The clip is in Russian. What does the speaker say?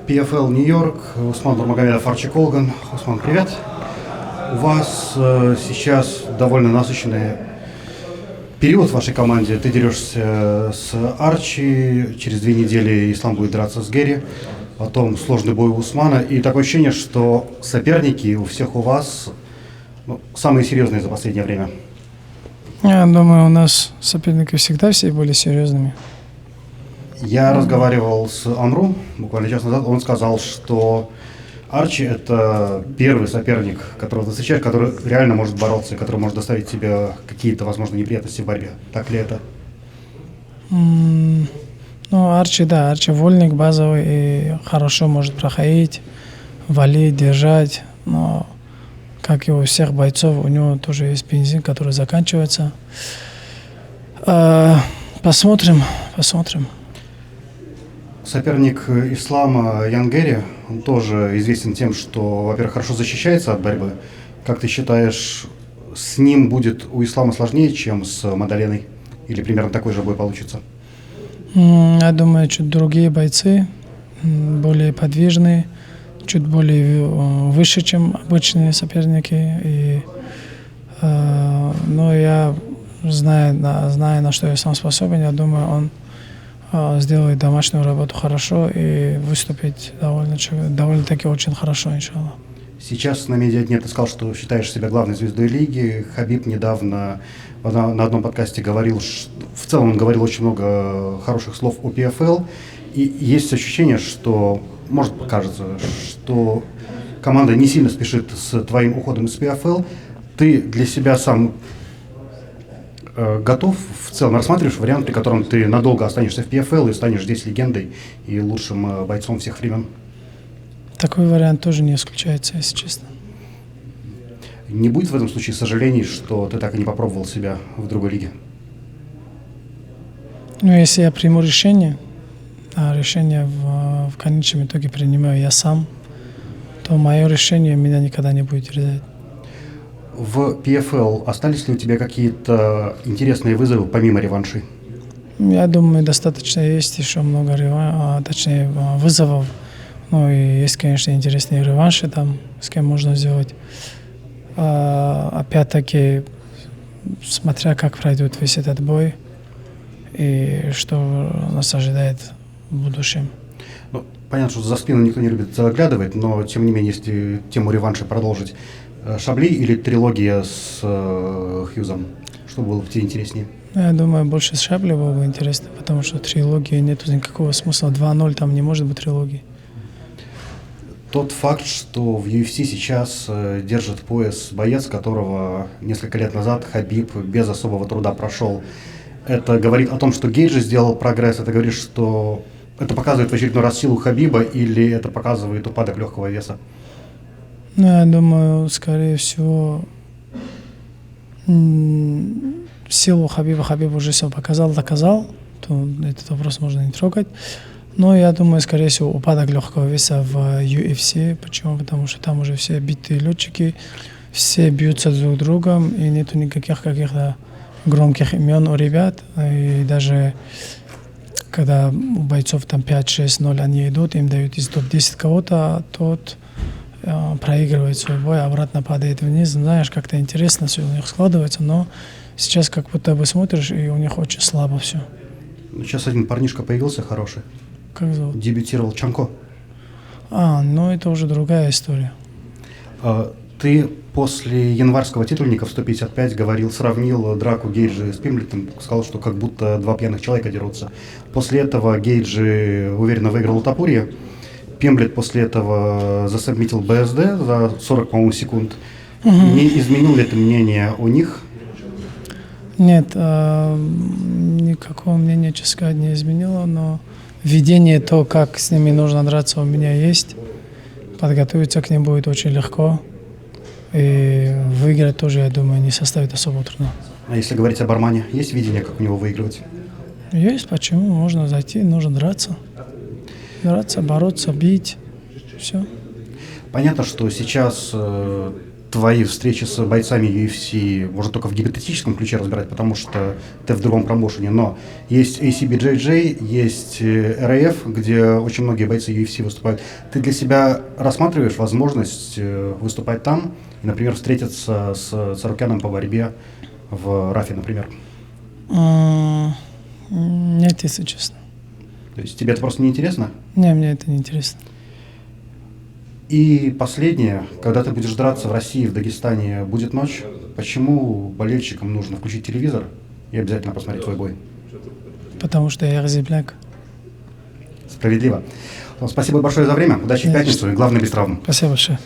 PFL Нью-Йорк, Усман Нурмагомедов, Арчи Колган. Усман, привет. У вас сейчас довольно насыщенный период в вашей команде. Ты дерешься с Арчи, через 2 недели Ислам будет драться с Гэри, потом сложный бой у Усмана. И такое ощущение, что соперники у всех у вас самые серьезные за последнее время. Я думаю, у нас соперники всегда все были серьезными. Я разговаривал с Амру буквально час назад. Он сказал, что Арчи – это первый соперник, которого ты встречаешь, который реально может бороться, и который может доставить тебе какие-то, возможно, неприятности в борьбе. Так ли это? Ну, Арчи, да, Арчи вольник базовый и хорошо может проходить, валить, держать. Но, как и у всех бойцов, у него тоже есть бензин, который заканчивается. Посмотрим. Соперник Ислама Ян Гэри, он тоже известен тем, что, во-первых, хорошо защищается от борьбы. Как ты считаешь, с ним будет у Ислама сложнее, чем с Мадаленой? Или примерно такой же бой получится? Я думаю, чуть другие бойцы, более подвижные, чуть более выше, чем обычные соперники. Но я знаю, на что я сам способен, я думаю, он сделать домашнюю работу хорошо и выступить довольно-таки очень хорошо, иншаллах. Сейчас на медиадне ты сказал, что считаешь себя главной звездой лиги. Хабиб недавно на одном подкасте говорил, в целом он говорил очень много хороших слов о PFL. И есть ощущение, что, может покажется, что команда не сильно спешит с твоим уходом из PFL. Ты для себя сам готов, в целом рассматриваешь вариант, при котором ты надолго останешься в PFL и станешь здесь легендой и лучшим бойцом всех времен? Такой вариант тоже не исключается, если честно. Не будет в этом случае сожалений, что ты так и не попробовал себя в другой лиге? Ну, если я приму решение, а решение в конечном итоге принимаю я сам, то мое решение меня никогда не будет терзать. В PFL остались ли у тебя какие-то интересные вызовы помимо реваншей? Я думаю, достаточно есть еще много вызовов. Ну и есть, конечно, интересные реванши там, с кем можно сделать. Опять-таки, смотря как пройдет весь этот бой и что нас ожидает в будущем. Ну, понятно, что за спину никто не любит заглядывать, но тем не менее, если тему реванша продолжить, Шабли или трилогия с Хьюзом? Что было бы тебе интереснее? Я думаю, больше с Шабли было бы интересно, потому что трилогии нету никакого смысла. 2-0 там не может быть трилогии. Тот факт, что в UFC сейчас держит пояс боец, которого несколько лет назад Хабиб без особого труда прошел, это говорит о том, что Гейджи сделал прогресс, это говорит, что это показывает в очередной раз силу Хабиба или это показывает упадок легкого веса? Ну, я думаю, скорее всего, силу Хабиба Хабиб уже все доказал, то этот вопрос можно не трогать. Но я думаю, скорее всего, упадок легкого веса в UFC. Почему? Потому что там уже все битые летчики, все бьются друг другом, и нету никаких каких-то громких имен у ребят. И даже когда у бойцов там 5-6-0 они идут, им дают из топ-10 кого-то, тот проигрывает свой бой, обратно падает вниз. Знаешь, как-то интересно все у них складывается, но сейчас как будто бы смотришь, и у них очень слабо все. Сейчас один парнишка появился хороший. Как зовут? Дебютировал Чанко. Ну это уже другая история. Ты после январского титульника в 155 сравнил драку Гейджи с Пимблетом, сказал, что как будто два пьяных человека дерутся. После этого Гейджи уверенно выиграл у Тапурия. Пимблет после этого засабмитил БСД за 40, по-моему, секунд. Не изменил ли это мнение у них? Нет, никакого мнения, честно сказать, не изменило, но видение то, как с ними нужно драться, у меня есть. Подготовиться к ним будет очень легко. И выиграть тоже, я думаю, не составит особо труда. А если говорить об Армане, есть видение, как у него выигрывать? Есть, почему? Можно зайти, нужно драться. Драться, бороться, бить. Все. Понятно, что сейчас твои встречи с бойцами UFC можно только в гипотетическом ключе разбирать, потому что ты в другом промоушене, но есть ACBJJ, есть RAF, где очень многие бойцы UFC выступают. Ты для себя рассматриваешь возможность выступать там и, например, встретиться с Царукяном по борьбе в РАФе, например? Нет, если честно. То есть тебе это просто не интересно? Не, мне это не интересно. И последнее, когда ты будешь драться в России, в Дагестане, будет ночь, почему болельщикам нужно включить телевизор и обязательно посмотреть твой бой? Потому что я разъебляк. Справедливо. Спасибо большое за время, удачи в пятницу и главное без травм. Спасибо большое.